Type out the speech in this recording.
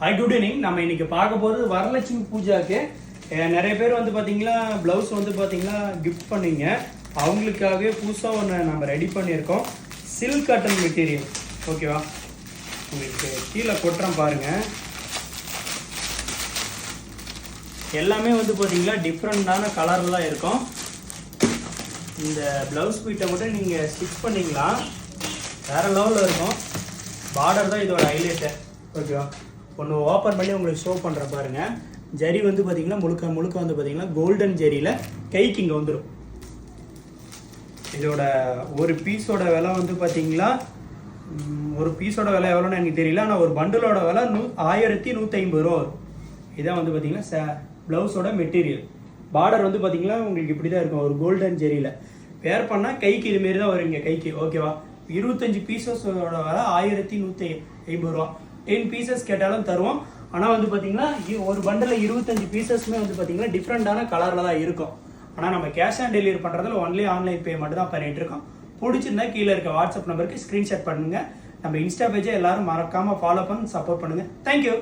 Hi, good evening. நம்ம இன்னைக்கு பார்க்க போகிறது வரலட்சுமி பூஜாக்கு நிறைய பேர் வந்து பார்த்தீங்கன்னா ப்ளவுஸ் வந்து பார்த்தீங்கன்னா கிஃப்ட் பண்ணீங்க. அவங்களுக்காகவே புதுசாக ஒன்று நம்ம ரெடி பண்ணியிருக்கோம். Silk cotton material. ஓகேவா? உங்களுக்கு கீழே கொட்டுறேன் பாருங்கள். எல்லாமே வந்து பார்த்தீங்கன்னா டிஃப்ரெண்டான கலர்லாம் இருக்கும். இந்த ப்ளவுஸ் பீட்டை மட்டும் நீங்கள் ஸ்டிச் பண்ணிங்களா வேறு லெவலில் இருக்கும். பார்டர் தான் இதோட ஹைலைட்டு. ஓகேவா? ஒன்று ஓப்பன் பண்ணி உங்களுக்கு ஷோ பண்ணுற பாருங்கள். ஜரி வந்து பார்த்தீங்கன்னா முழுக்க முழுக்க வந்து பார்த்தீங்கன்னா கோல்டன் ஜரியில் கைக்கு இங்கே வந்துடும். இதோட ஒரு பீஸோட விலை வந்து பார்த்தீங்கன்னா ஒரு பீஸோட விலை எவ்வளோன்னு எனக்கு தெரியல. ஆனால் ஒரு பண்டிலோட விலை 1150 ரூபா வரும். இதான் வந்து பார்த்தீங்கன்னா ப்ளவுஸோட மெட்டீரியல். பார்டர் வந்து பார்த்தீங்கன்னா உங்களுக்கு இப்படி தான் இருக்கும், ஒரு கோல்டன் ஜெரியில். வேர் பண்ணால் கைக்கு இதுமாரி தான் வரும் இங்கே கைக்கு. ஓகேவா? 25 பீசஸோட விலை 1150 ரூபா. 10 பீசஸ் கேட்டாலும் தருவோம். ஆனால் வந்து பார்த்தீங்கன்னா ஒரு பண்டில் 25 பீசஸ்மே வந்து பார்த்தீங்கன்னா டிஃப்ரெண்டான கலரில் தான் இருக்கும். ஆனால் நம்ம கேஷ் ஆன் டெலிவரி பண்ணுறதுல ஒன்லி ஆன்லைன் பே மட்டும் தான் பண்ணிகிட்டு இருக்கோம். பிடிச்சிருந்தா கீழே இருக்க வாட்ஸ்அப் நம்பருக்கு ஸ்க்ரீன்ஷாட் பண்ணுங்கள். நம்ம இன்ஸ்டா பேஜை எல்லாரும் மறக்காமல் ஃபாலோ பண்ணி சப்போர்ட் பண்ணுங்கள். தேங்க்யூ.